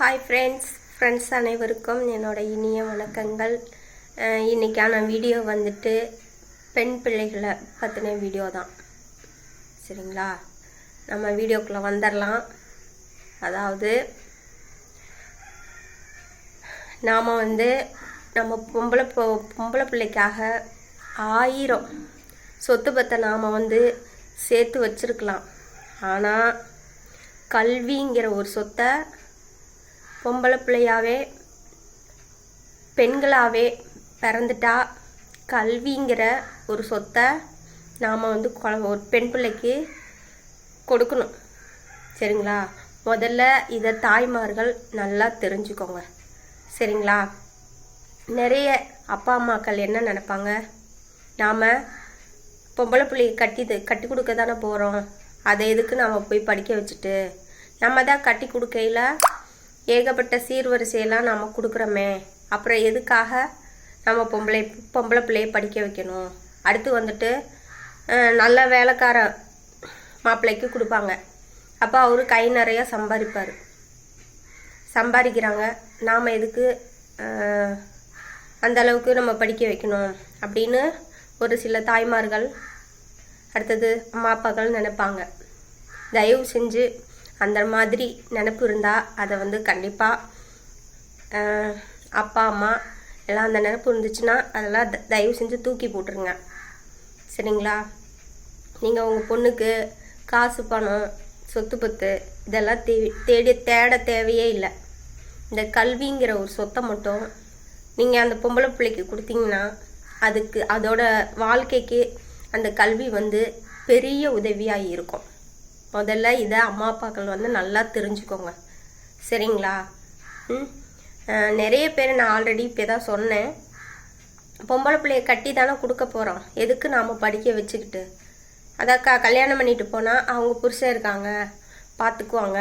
Hi friends அனைவருக்கும் என்னோட இனிய வணக்கங்கள். இன்றைக்கான வீடியோ வந்துட்டு பெண் பிள்ளைகளை பற்றின வீடியோ தான். சரிங்களா, நம்ம வீடியோக்குள்ளே வந்துடலாம். அதாவது நாம் நம்ம பொம்பளை பிள்ளைக்காக 1000 சொத்து பத்தை நாம் சேர்த்து வச்சிருக்கலாம். ஆனால் கல்விங்கிற ஒரு சொத்தை பொம்பளை பிள்ளையாவே பெண்களாகவே பிறந்துட்டா கல்விங்கிற ஒரு சொத்தை நாம் ஒரு பெண் பிள்ளைக்கு கொடுக்கணும். சரிங்களா, முதல்ல இதை தாய்மார்கள் நல்லா தெரிஞ்சுக்கோங்க. சரிங்களா, நிறைய அப்பா அம்மாக்கள் என்ன நினைப்பாங்க, நாம் பொம்பளை பிள்ளையை கட்டி கொடுக்க தானே போகிறோம், அதை எதுக்கு நாம் போய் படிக்க வச்சுட்டு நம்ம தான் கட்டி கொடுக்கையில் ஏகப்பட்ட சீர்வரிசையெல்லாம் நாம் கொடுக்குறோமே, அப்புறம் எதுக்காக நம்ம பொம்பளை பிள்ளையை படிக்க வைக்கணும். அடுத்து நல்ல வேலைக்கார மாப்பிள்ளைக்கு கொடுப்பாங்க. அப்போ அவரு கை நிறைய சம்பாதிக்கிறாங்க. நாம் எதுக்கு அந்த அளவுக்கு நம்ம படிக்க வைக்கணும் அப்படின்னு ஒரு சில தாய்மார்கள் அடுத்தது அம்மா அப்பாக்கள் நினைப்பாங்க. தயவு செஞ்சு அந்த மாதிரி நினப்பு இருந்தால் அதை கண்டிப்பாக அப்பா அம்மா எல்லாம் அந்த நினப்பு இருந்துச்சுன்னா அதெல்லாம் தயவு செஞ்சு தூக்கி போட்டுருங்க. சரிங்களா, நீங்கள் உங்கள் பொண்ணுக்கு காசு பணம் சொத்து பத்து இதெல்லாம் தேட தேவையே இல்லை. இந்த கல்விங்கிற ஒரு சொத்தை மட்டும் நீங்கள் அந்த பொம்பளை பிள்ளைக்கு கொடுத்தீங்கன்னா அதோட வாழ்க்கைக்கு அந்த கல்வி பெரிய உதவியாக இருக்கும். முதல்ல இதை அம்மா அப்பாக்கள் நல்லா தெரிஞ்சுக்கோங்க. சரிங்களா, நிறைய பேர் நான் ஆல்ரெடி இப்போ தான் சொன்னேன், பொம்பளை பிள்ளைய கட்டி தானே கொடுக்க போகிறோம், எதுக்கு நாம் படிக்க வச்சுக்கிட்டு, அதாக்கா கல்யாணம் பண்ணிட்டு போனால் அவங்க புருஷன் இருக்காங்க பார்த்துக்குவாங்க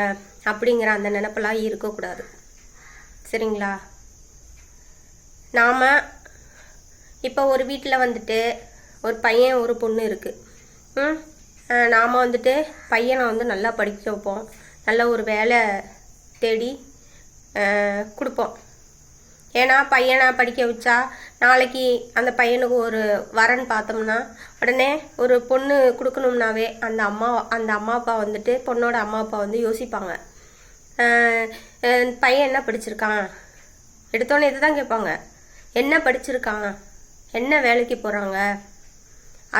அப்படிங்கிற அந்த நினப்பெல்லாம் இருக்கக்கூடாது. சரிங்களா, நாம் இப்போ ஒரு வீட்டில் ஒரு பையன் ஒரு பொண்ணு இருக்குது. நாம் பையனை நல்லா படிக்க வைப்போம், நல்ல ஒரு வேலை தேடி கொடுப்போம். ஏன்னா பையனை படிக்க வச்சா நாளைக்கு அந்த பையனுக்கு ஒரு வரன் பார்த்தோம்னா உடனே ஒரு பொண்ணு கொடுக்கணும்னாவே அந்த அம்மா அப்பா பொண்ணோட அம்மா அப்பா யோசிப்பாங்க, பையன் என்ன படிச்சிருக்கான், எடுத்தோன்னே இது தான் கேட்பாங்க, என்ன படிச்சிருக்கான், என்ன வேலைக்கு போகிறாங்க,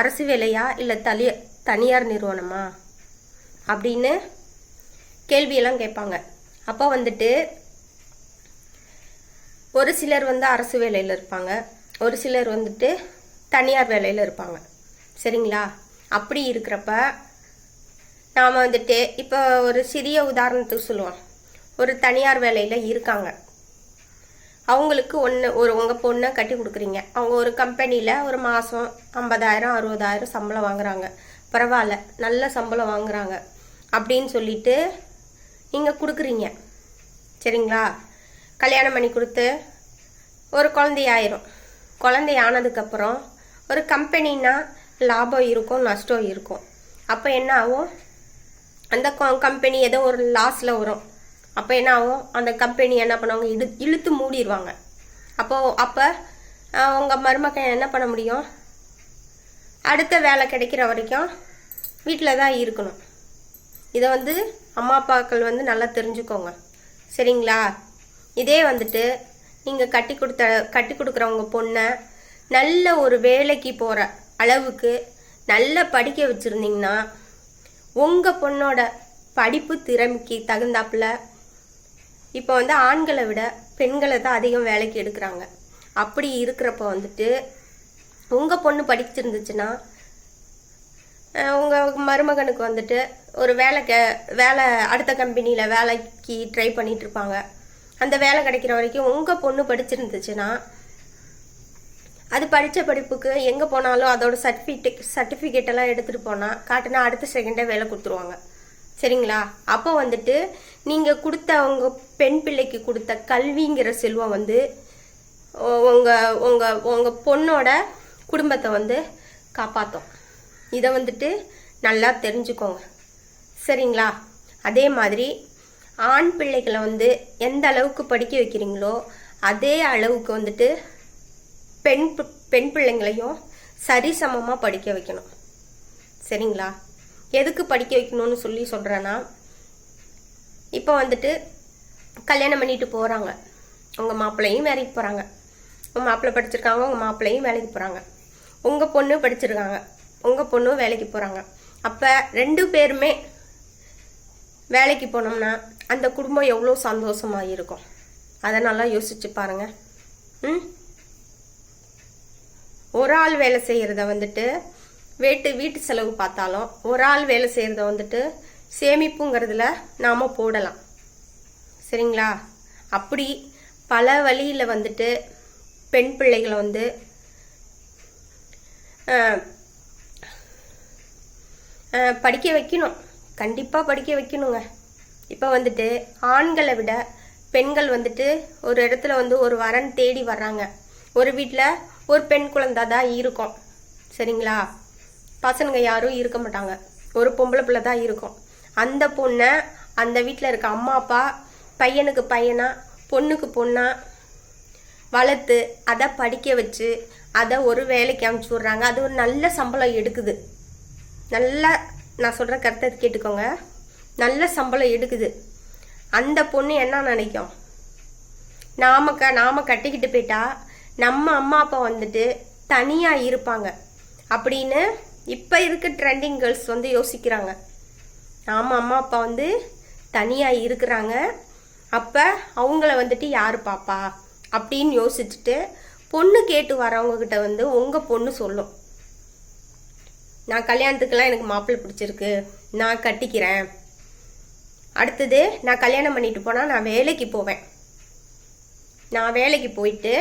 அரசு வேலையா இல்லை தனியார் நிறுவனமா அப்படின்னு கேள்வியெல்லாம் கேட்பாங்க. அப்போ ஒரு சிலர் அரசு வேலையில் இருப்பாங்க, ஒரு சிலர் தனியார் வேலையில் இருப்பாங்க. சரிங்களா, அப்படி இருக்கிறப்ப நாம் இப்போ ஒரு சிறிய உதாரணத்துக்கு சொல்லுவோம், ஒரு தனியார் வேலையில் இருக்காங்க. அவங்களுக்கு உங்கள் பொண்ணை கட்டி கொடுக்குறீங்க. அவங்க ஒரு கம்பெனியில் ஒரு மாதம் 50,000 60,000 சம்பளம் வாங்குறாங்க. பரவாயில்ல, நல்ல சம்பளம் வாங்குறாங்க அப்படின்னு சொல்லிட்டு நீங்கள் கொடுக்குறீங்க. சரிங்களா, கல்யாணம் பண்ணி கொடுத்து ஒரு குழந்தை ஆனதுக்கப்புறம் ஒரு கம்பெனின்னா லாபம் இருக்கும் நஷ்டம் இருக்கும். அப்போ என்ன ஆகும், அந்த கம்பெனி ஏதோ ஒரு லாஸில் வரும். அப்போ என்ன ஆகும், அந்த கம்பெனி என்ன பண்ணுவாங்க, இழுத்து மூடிடுவாங்க. அப்போ உங்கள் மருமகன் என்ன பண்ண முடியும், அடுத்த வேலை கிடைக்கிற வரைக்கும் வீட்டில் தான் இருக்கணும். இதை அம்மா அப்பாக்கள் நல்லா தெரிஞ்சுக்கோங்க. சரிங்களா, இதே நீங்கள் கட்டி கொடுக்குற உங்கள் பொண்ணை நல்ல ஒரு வேலைக்கு போகிற அளவுக்கு நல்லா படிக்க வச்சுருந்தீங்கன்னா உங்கள் பொண்ணோட படிப்பு திறமைக்கு தகுந்தாப்புல இப்போ ஆண்களை விட பெண்களை தான் அதிகம் வேலைக்கு எடுக்கிறாங்க. அப்படி இருக்கிறப்ப உங்கள் பொண்ணு படிச்சிருந்துச்சுன்னா உங்கள் மருமகனுக்கு ஒரு வேலை அடுத்த கம்பெனியில் வேலைக்கு ட்ரை பண்ணிட்டு இருப்பாங்க. அந்த வேலை கிடைக்கிற வரைக்கும் உங்கள் பொண்ணு படிச்சிருந்துச்சுன்னா அது படித்த படிப்புக்கு எங்கே போனாலும் அதோட சர்டிஃபிகேட் எல்லாம் எடுத்துகிட்டு போனால் காட்டினா அடுத்த செகண்டே வேலை கொடுத்துருவாங்க. சரிங்களா, அப்போ நீங்கள் கொடுத்த உங்கள் பெண் பிள்ளைக்கு கொடுத்த கல்விங்கிற செல்வம் உங்கள் பொண்ணோட குடும்பத்தை காப்பாற்றும். இதை நல்லா தெரிஞ்சுக்கோங்க. சரிங்களா, அதே மாதிரி ஆண் பிள்ளைகளை வந்து எந்த அளவுக்கு படிக்க வைக்கிறீங்களோ அதே அளவுக்கு வந்துட்டு பெண் பிள்ளைங்களையும் சரிசமமாக படிக்க வைக்கணும். சரிங்களா? எதுக்கு படிக்க வைக்கணும்னு சொல்கிறேன்னா, இப்போ வந்துட்டு கல்யாணம் பண்ணிட்டு போகிறாங்க, உங்கள் மாப்பிள்ளையும் வேலைக்கு போகிறாங்க, உங்கள் மாப்பிள்ளை படிச்சிருக்காங்க, உங்கள் மாப்பிள்ளையும் வேலைக்கு போகிறாங்க, உங்கள் பொண்ணு படிச்சிருக்காங்க, உங்கள் பொண்ணும் வேலைக்கு போகிறாங்க. அப்போ 2 பேருமே வேலைக்கு போனோம்னா அந்த குடும்பம் எவ்வளோ சந்தோஷமாக இருக்கும். அதை நல்லா யோசிச்சு பாருங்க. ஒரு ஆள் வேலை செய்கிறத வந்துட்டு வீட்டு செலவு பார்த்தாலும் ஒரு ஆள் வேலை செய்கிறத வந்துட்டு சேமிப்புங்கிறதுல நாம் போடலாம். சரிங்களா? அப்படி பல வழியில் வந்துட்டு பெண் பிள்ளைகளை வந்து படிக்க வைக்கணும். கண்டிப்பாக படிக்க வைக்கணுங்க. இப்போ வந்துட்டு ஆண்களை விட பெண்கள் வந்துட்டு ஒரு இடத்துல வந்து ஒரு வரன் தேடி வர்றாங்க. ஒரு வீட்டில் ஒரு பெண் குழந்தை தான் இருக்கும். சரிங்களா? பசங்க யாரும் இருக்க மாட்டாங்க, ஒரு பொம்பளை பிள்ளை தான் இருக்கும். அந்த பொண்ணை அந்த வீட்டில் இருக்க அம்மா அப்பா பையனுக்கு பையனா பொண்ணுக்கு பொண்ணா வளர்த்து அதை படிக்க வச்சு அதை ஒரு வேலைக்கு அனுப்பிச்சி விட்றாங்க. அது ஒரு நல்ல சம்பளம் எடுக்குது. நல்லா நான் சொல்கிற கருத்தை கேட்டுக்கோங்க. நல்ல சம்பளம் எடுக்குது. அந்த பொண்ணு என்ன நினைக்கும், நாம கட்டிக்கிட்டு போயிட்டா நம்ம அம்மா அப்பா வந்துட்டு தனியாக இருப்பாங்க அப்படின்னு இப்போ இருக்க ட்ரெண்டிங் கேர்ள்ஸ் வந்து யோசிக்கிறாங்க. நாம அம்மா அப்பா வந்து தனியாக இருக்கிறாங்க, அப்போ அவங்கள வந்துட்டு யார் பாப்பா அப்படின்னு யோசிச்சுட்டு பொண்ணு கேட்டு வரவங்கக்கிட்ட வந்து உங்கள் பொண்ணு சொல்லும், நான் கல்யாணத்துக்கெல்லாம் எனக்கு மாப்பிள்ளை பிடிச்சிருக்கு, நான் கட்டிக்கிறேன். அடுத்தது நான் கல்யாணம் பண்ணிட்டு போனால் நான் வேலைக்கு போவேன். நான் வேலைக்கு போயிட்டு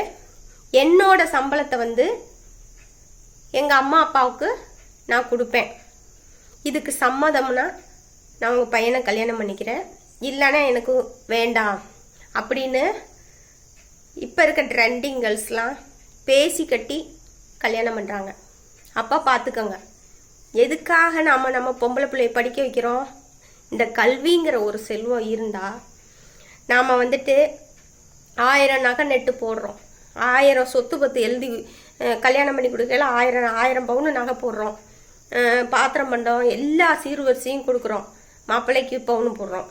என்னோட சம்பளத்தை வந்து எங்கள் அம்மா அப்பாவுக்கு நான் கொடுப்பேன். இதுக்கு சம்மதம்னா நான் உங்கள் பையனை கல்யாணம் பண்ணிக்கிறேன், இல்லைன்னா எனக்கு வேண்டாம் அப்படின்னு இப்போ இருக்க ட்ரெண்டிங் கேர்ள்ஸ்லாம் பேசி கட்டி கல்யாணம் பண்ணுறாங்க. அப்போ பார்த்துக்கோங்க, எதுக்காக நம்ம பொம்பளை பிள்ளையை படிக்க வைக்கிறோம்? இந்த கல்விங்கிற ஒரு செல்வம் இருந்தால் நாம் வந்துட்டு 1000 நகை நெட்டு போடுறோம், 1000 சொத்து பத்து எழுதி கல்யாணம் பண்ணி கொடுக்கல 1000 பவுன் நகை போடுறோம், பாத்திரம் பண்டம் எல்லா சீர்வரிசையும் கொடுக்குறோம், மாப்பிள்ளைக்கு பவுன் போடுறோம்,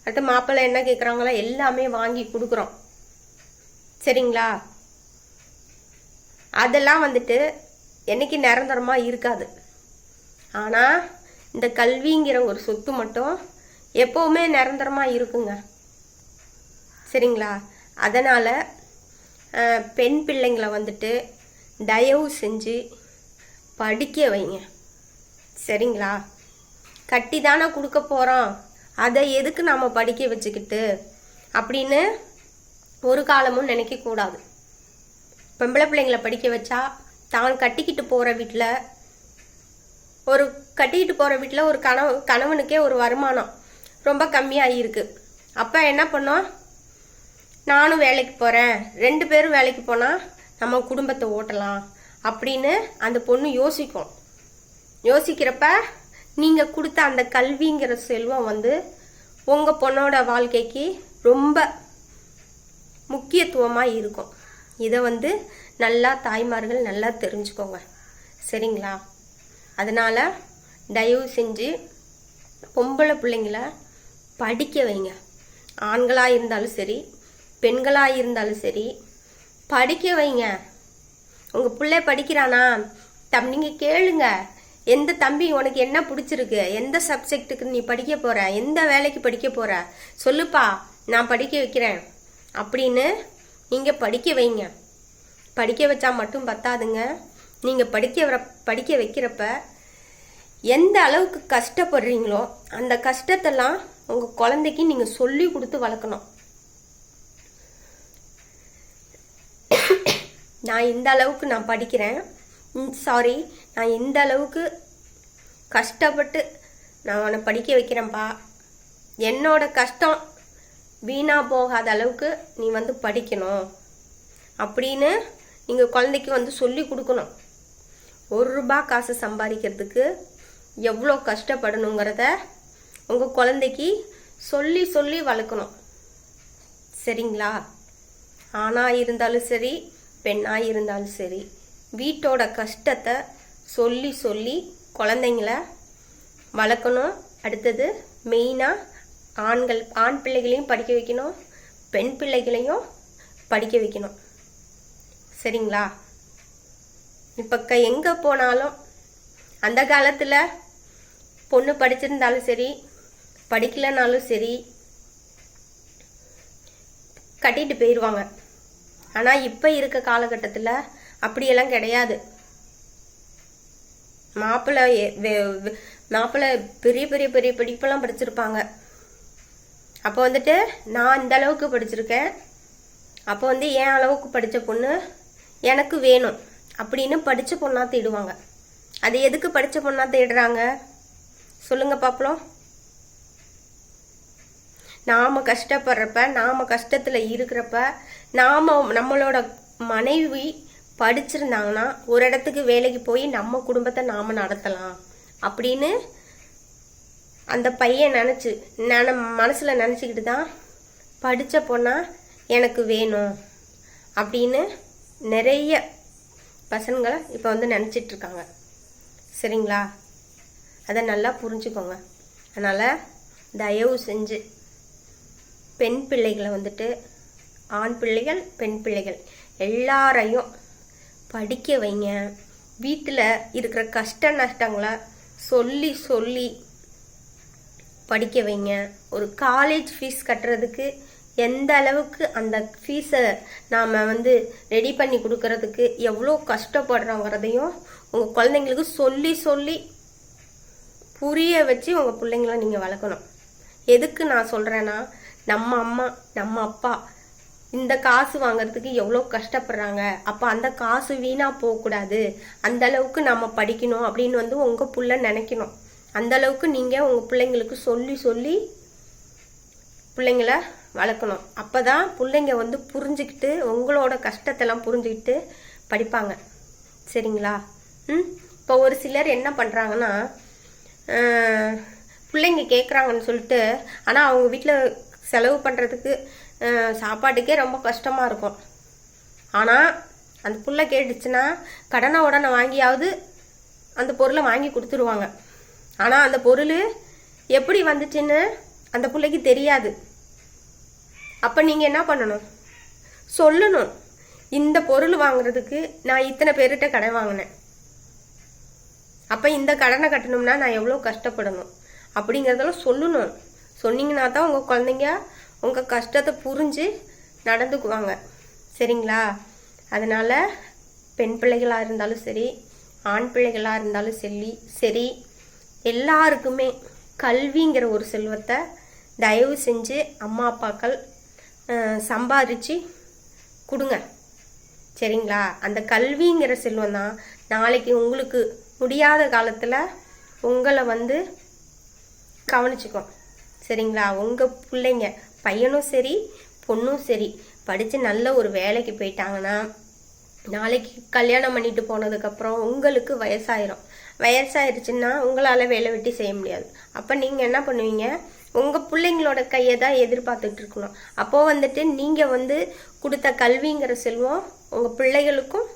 அடுத்து மாப்பிள்ளை என்ன கேட்குறாங்களோ எல்லாமே வாங்கி கொடுக்குறோம். சரிங்களா? அதெல்லாம் வந்துட்டு என்னைக்கு நிரந்தரமாக இருக்காது. ஆனால் இந்த கல்விங்கிற ஒரு சொத்து மட்டும் எப்போவுமே நிரந்தரமாக இருக்குங்க. சரிங்களா? அதனால் பெண் பிள்ளைங்களை வந்துட்டு தயவு செஞ்சு படிக்க வைங்க. சரிங்களா? கட்டி தானே கொடுக்க போகிறோம், அதை எதுக்கு நாம் படிக்க வச்சுக்கிட்டு அப்படின்னு ஒரு காலமும் நினைக்கக்கூடாது. பொம்பளை பிள்ளைங்களை படிக்க வச்சா தான் கட்டிக்கிட்டு போகிற வீட்டில் ஒரு கணவனுக்கே ஒரு வருமானம் ரொம்ப கம்மியாக இருக்குது. அப்போ என்ன பண்ணோம், நானும் வேலைக்கு போகிறேன், 2 பேரும் வேலைக்கு போனால் நம்ம குடும்பத்தை ஓட்டலாம் அப்படின்னு அந்த பொண்ணு யோசிக்கும். யோசிக்கிறப்ப நீங்கள் கொடுத்த அந்த கல்விங்கிற செல்வம் வந்து உங்கள் பொண்ணோட வாழ்க்கைக்கு ரொம்ப முக்கியத்துவமாக இருக்கும். இதை வந்து நல்லா தாய்மார்கள் நல்லா தெரிஞ்சுக்கோங்க. சரிங்களா? அதனால் தயவு செஞ்சு பொம்பளை பிள்ளைங்கள படிக்க வைங்க. ஆண்களாக இருந்தாலும் சரி, பெண்களாக இருந்தாலும் சரி, படிக்க வைங்க. உங்கள் பிள்ளை படிக்கிறானா நீங்கள் கேளுங்க, எந்த தம்பி உனக்கு என்ன பிடிச்சிருக்கு, எந்த சப்ஜெக்ட்டுக்கு நீ படிக்க போகிற, எந்த வேலைக்கு படிக்க போகிற சொல்லுப்பா, நான் படிக்க வைக்கிறேன் அப்படின்னு நீங்கள் படிக்க வைங்க. படிக்க வச்சா மட்டும் பத்தாதுங்க, நீங்கள் படிக்க வைக்கிறப்ப எந்த அளவுக்கு கஷ்டப்படுறீங்களோ அந்த கஷ்டத்தெல்லாம் உங்கள் குழந்தைக்கு நீங்கள் சொல்லி கொடுத்து வளர்க்கணும். நான் இந்த அளவுக்கு நான் படிக்கிறேன், நான் இந்த அளவுக்கு கஷ்டப்பட்டு நான் உன்னை படிக்க வைக்கிறேன்ப்பா, என்னோட கஷ்டம் வீணாக போகாத அளவுக்கு நீ வந்து படிக்கணும் அப்படின்னு நீங்கள் குழந்தைக்கு வந்து சொல்லி கொடுக்கணும். 1 ரூபாய் காசு சம்பாதிக்கிறதுக்கு எவ்வளோ கஷ்டப்படணுங்கிறத உங்கள் குழந்தைக்கு சொல்லி சொல்லி வளர்க்கணும். சரிங்களா? ஆணாக இருந்தாலும் சரி, பெண்ணாக இருந்தாலும் சரி, வீட்டோட கஷ்டத்தை சொல்லி சொல்லி குழந்தைங்கள வளர்க்கணும். அடுத்தது மெயினாக ஆண் பிள்ளைகளையும் படிக்க வைக்கணும், பெண் பிள்ளைகளையும் படிக்க வைக்கணும். சரிங்களா? இப்போ எங்கே போனாலும் அந்த காலத்தில் பொண்ணு படிச்சிருந்தாலும் சரி, படிக்கலைனாலும் சரி, கட்டிட்டு போயிடுவாங்க. ஆனால் இப்போ இருக்க காலகட்டத்தில் அப்படியெல்லாம் கிடையாது. மாப்பிள்ளை பெரிய பெரிய பெரிய படிப்பெல்லாம் படிச்சிருப்பாங்க. அப்போ வந்துட்டு நான் இந்த அளவுக்கு படிச்சிருக்கேன், அப்போ வந்து என் அளவுக்கு படித்த பொண்ணு எனக்கு வேணும் அப்படின்னு படித்த பொண்ணாக தேடுவாங்க. அது எதுக்கு படித்த பொண்ணாக தேடுறாங்க சொல்லுங்க பாப்போம். நாம் கஷ்டப்படுறப்ப, நாம் கஷ்டத்தில் இருக்கிறப்ப, நம்மளோட மனைவி படிச்சிருந்தாங்கன்னா ஒரு இடத்துக்கு வேலைக்கு போய் நம்ம குடும்பத்தை நாம் நடத்தலாம் அப்படின்னு அந்த பையன் மனசில் நினச்சிக்கிட்டு தான் படித்த பொண்ணா எனக்கு வேணும் அப்படின்னு நிறைய பசங்களை இப்போ வந்து நினச்சிட்ருக்காங்க. சரிங்களா? அதை நல்லா புரிஞ்சுக்கோங்க. அதனால் தயவு செஞ்சு பெண் பிள்ளைகளை வந்துட்டு, ஆண் பிள்ளைகள் பெண் பிள்ளைகள் எல்லாரையும் படிக்க வைங்க. வீட்டில் இருக்கிற கஷ்ட நஷ்டங்களை சொல்லி சொல்லி படிக்க வைங்க. ஒரு காலேஜ் ஃபீஸ் கட்டுறதுக்கு எந்த அளவுக்கு அந்த ஃபீஸை நாம் வந்து ரெடி பண்ணி கொடுக்கறதுக்கு எவ்வளோ கஷ்டப்படுறோங்கிறதையும் உங்கள் குழந்தைங்களுக்கு சொல்லி சொல்லி புரிய வச்சு உங்கள் பிள்ளைங்கள நீங்கள் வளர்க்கணும். எதுக்கு நான் சொல்கிறேன்னா, நம்ம அம்மா நம்ம அப்பா இந்த காசு வாங்கிறதுக்கு எவ்வளோ கஷ்டப்படுறாங்க, அப்போ அந்த காசு வீணாக போகக்கூடாது, அந்த அளவுக்கு நம்ம படிக்கணும் அப்படின்னு வந்து உங்கள் புள்ள நினைக்கணும். அந்த அளவுக்கு நீங்கள் உங்கள் பிள்ளைங்களுக்கு சொல்லி சொல்லி பிள்ளைங்கள வளர்க்கணும். அப்போ தான் பிள்ளைங்க வந்து புரிஞ்சுக்கிட்டு உங்களோட கஷ்டத்தெல்லாம் புரிஞ்சுக்கிட்டு படிப்பாங்க. சரிங்களா? இப்போ ஒரு சிலர் என்ன பண்ணுறாங்கன்னா, பிள்ளைங்க கேட்குறாங்கன்னு சொல்லிட்டு, ஆனால் அவங்க வீட்டில் செலவு பண்ணுறதுக்கு சாப்பாட்டுக்கே ரொம்ப கஷ்டமாக இருக்கும். ஆனால் அந்த பிள்ளை கேட்டுச்சுன்னா கடனை உடனே வாங்கியாவது அந்த பொருளை வாங்கி கொடுத்துருவாங்க. ஆனால் அந்த பொருள் எப்படி வந்துச்சுன்னு அந்த பிள்ளைக்கு தெரியாது. அப்போ நீங்கள் என்ன பண்ணணும்? சொல்லணும், இந்த பொருள் வாங்குறதுக்கு நான் இத்தனை பேர்கிட்ட கடன் வாங்கினேன், அப்போ இந்த கடனை கட்டணும்னா நான் எவ்வளோ கஷ்டப்படணும் அப்படிங்கிறதெல்லாம் சொல்லணும். சொன்னீங்கன்னா தான் உங்கள் குழந்தைங்க உங்கள் கஷ்டத்தை புரிஞ்சு நடந்துக்குவாங்க. சரிங்களா? அதனால் பெண் பிள்ளைகளாக இருந்தாலும் சரி, ஆண் பிள்ளைகளாக இருந்தாலும் சரி, எல்லாருக்குமே கல்விங்கிற ஒரு செல்வத்தை தயவு செஞ்சு அம்மா அப்பாக்கள் சம்பாதிச்சு கொடுங்க. சரிங்களா? அந்த கல்விங்கிற செல்வம் தான் நாளைக்கு உங்களுக்கு முடியாத காலத்தில் உங்களை வந்து கவனிச்சுக்கும். சரிங்களா? உங்கள் பிள்ளைங்க பையனும் சரி பொண்ணும் சரி படித்து நல்ல ஒரு வேலைக்கு போயிட்டாங்கன்னா நாளைக்கு கல்யாணம் பண்ணிட்டு போனதுக்கப்புறம் உங்களுக்கு வயசாயிருச்சுன்னா உங்களால் வேலை வெட்டி செய்ய முடியாது. அப்போ நீங்கள் என்ன பண்ணுவீங்க? உங்கள் பிள்ளைங்களோட கையை தான் எதிர்பார்த்துட்டு இருக்கணும். அப்போது வந்துட்டு நீங்கள் வந்து கொடுத்த கல்விங்கிற செல்வம் உங்கள் பிள்ளைகளுக்கும்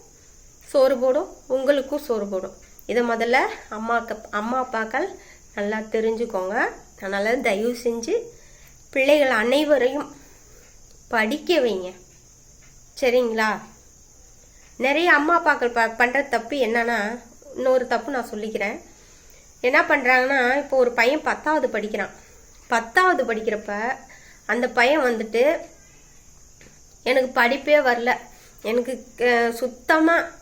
சோறு போடும், உங்களுக்கும் சோறு போடும். இதை முதல்ல அம்மா அப்பாக்கள் நல்லா தெரிஞ்சுக்கோங்க. அதனால் தயவு செஞ்சு பிள்ளைகள் அனைவரையும் படிக்க வைங்க. சரிங்களா? நிறைய அம்மா அப்பாக்கள் பண்ணுற தப்பு என்னன்னா, இன்னொரு தப்பு நான் சொல்லிக்கிறேன். என்ன பண்ணுறாங்கன்னா, இப்போ ஒரு பையன் 10வது படிக்கிறான். 10வது படிக்கிறப்ப அந்த பையன் வந்துட்டு எனக்கு படிப்பே வரல, எனக்கு சுத்தமாக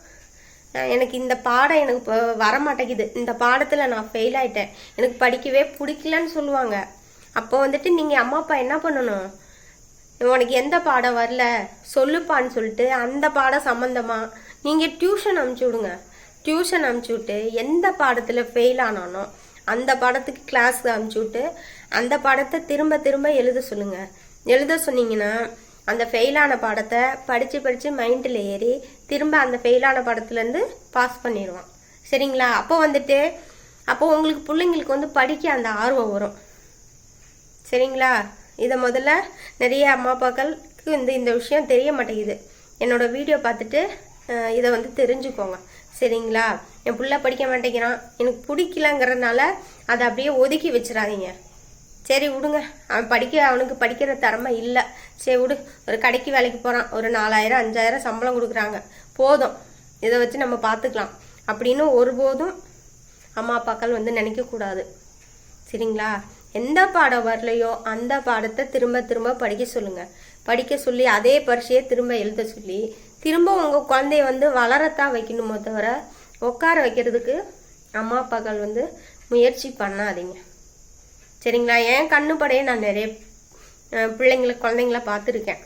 எனக்கு இந்த பாடம் எனக்கு வரமாட்டேங்குது, இந்த பாடத்தில் நான் ஃபெயில் ஆகிட்டேன், எனக்கு படிக்கவே பிடிக்கலன்னு சொல்லுவாங்க. அப்போ வந்துட்டு நீங்கள் அம்மா அப்பா என்ன பண்ணணும்? உனக்கு எந்த பாடம் வரல சொல்லுப்பான்னு சொல்லிட்டு அந்த பாடம் சம்மந்தமாக நீங்கள் டியூஷன் அனுப்பிச்சி விடுங்க. டியூஷன் அனுப்பிச்சி விட்டு எந்த பாடத்தில் ஃபெயில் ஆனானோ அந்த பாடத்துக்கு கிளாஸ்க்கு அனுப்பிச்சி விட்டு அந்த பாடத்தை திரும்ப திரும்ப எழுத சொல்லுங்கள். எழுத சொன்னீங்கன்னா அந்த ஃபெயிலான பாடத்தை படித்து மைண்டில் ஏறி திரும்ப அந்த ஃபெயிலான பாடத்துலேருந்து பாஸ் பண்ணிடுவான். சரிங்களா? அப்போ வந்துட்டு உங்களுக்கு பிள்ளைங்களுக்கு வந்து படிக்க அந்த ஆர்வம் வரும். சரிங்களா? இதை முதல்ல நிறைய அம்மா அப்பாக்களுக்கு இந்த விஷயம் தெரிய மாட்டேங்குது. என்னோட வீடியோ பார்த்துட்டு இதை வந்து தெரிஞ்சுக்கோங்க. சரிங்களா? என் பிள்ளை படிக்க மாட்டேங்கிறான், எனக்கு பிடிக்கலங்கிறதுனால அதை அப்படியே ஒதுக்கி வச்சிடாதீங்க. சரி விடுங்க, அவனுக்கு படிக்கிற திறமை இல்லை, சரி விடு, ஒரு கடைக்கு வேலைக்கு போகிறான், ஒரு 4000 5000 சம்பளம் கொடுக்குறாங்க, போதும், இதை வச்சு நம்ம பார்த்துக்கலாம் அப்படின்னு ஒருபோதும் அம்மா அப்பாக்கள் வந்து நினைக்கக்கூடாது. சரிங்களா? எந்த பாடம் வரலையோ அந்த பாடத்தை திரும்ப திரும்ப படிக்க சொல்லுங்கள். படிக்க சொல்லி அதே பரீட்சையை திரும்ப எழுத சொல்லி திரும்ப உங்கள் குழந்தைய வந்து வளரத்தான் வைக்கணுமோ தவிர உட்கார வைக்கிறதுக்கு அம்மா அப்பாக்கள் வந்து முயற்சி பண்ணாதீங்க. சரிங்களா? என் கண்ணுப்படையே நான் நிறைய குழந்தைங்கள பார்த்துருக்கேன்.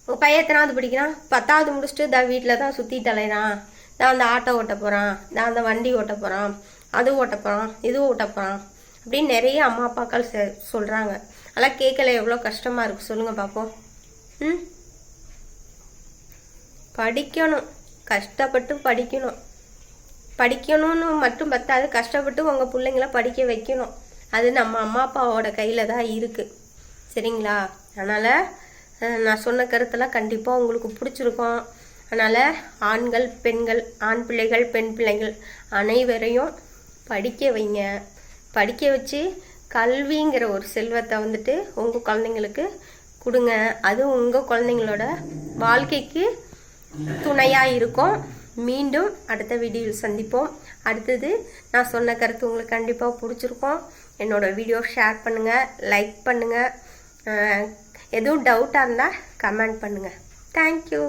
உங்கள் பையன் எத்தனாவது படிக்கிறான்? 10வது முடிச்சுட்டு தான் வீட்டில் தான் சுற்றி தலைறான், தான் அந்த ஆட்டோ ஓட்ட போகிறான், தான் அந்த வண்டி ஓட்ட போகிறான், அது ஓட்ட போகிறான், இது ஓட்ட போகிறான் அப்படின்னு நிறைய அம்மா அப்பாக்கள் சொல்கிறாங்க. அதெல்லாம் கேட்கல எவ்வளோ கஷ்டமாக இருக்குது சொல்லுங்கள் பார்ப்போம். படிக்கணும், கஷ்டப்பட்டு படிக்கணும். படிக்கணும்னு மட்டும் பத்தாது, கஷ்டப்பட்டு உங்கள் பிள்ளைங்கள படிக்க வைக்கணும். அது நம்ம அம்மா அப்பாவோட கையில் தான் இருக்குது. சரிங்களா? அதனால் நான் சொன்ன கருத்தெல்லாம் கண்டிப்பாக உங்களுக்கு பிடிச்சிருக்கும். அதனால் ஆண்கள் பெண்கள், ஆண் பிள்ளைகள் பெண் பிள்ளைகள் அனைவரையும் படிக்க வைங்க. படிக்க வச்சு கல்விங்கிற ஒரு செல்வத்தை வந்துட்டு உங்கள் குழந்தைங்களுக்கு கொடுங்க. அது உங்கள் குழந்தைங்களோட வாழ்க்கைக்கு துணையாக இருக்கும். மீண்டும் அடுத்த வீடியோவில் சந்திப்போம். அடுத்தது நான் சொன்ன கருத்து உங்களுக்கு கண்டிப்பாக பிடிச்சிருக்கும். என்னோட வீடியோ ஷேர் பண்ணுங்கள், லைக் பண்ணுங்கள். எதுவும் டவுட்டாக இருந்தால் கமெண்ட் பண்ணுங்கள். தேங்க்யூ.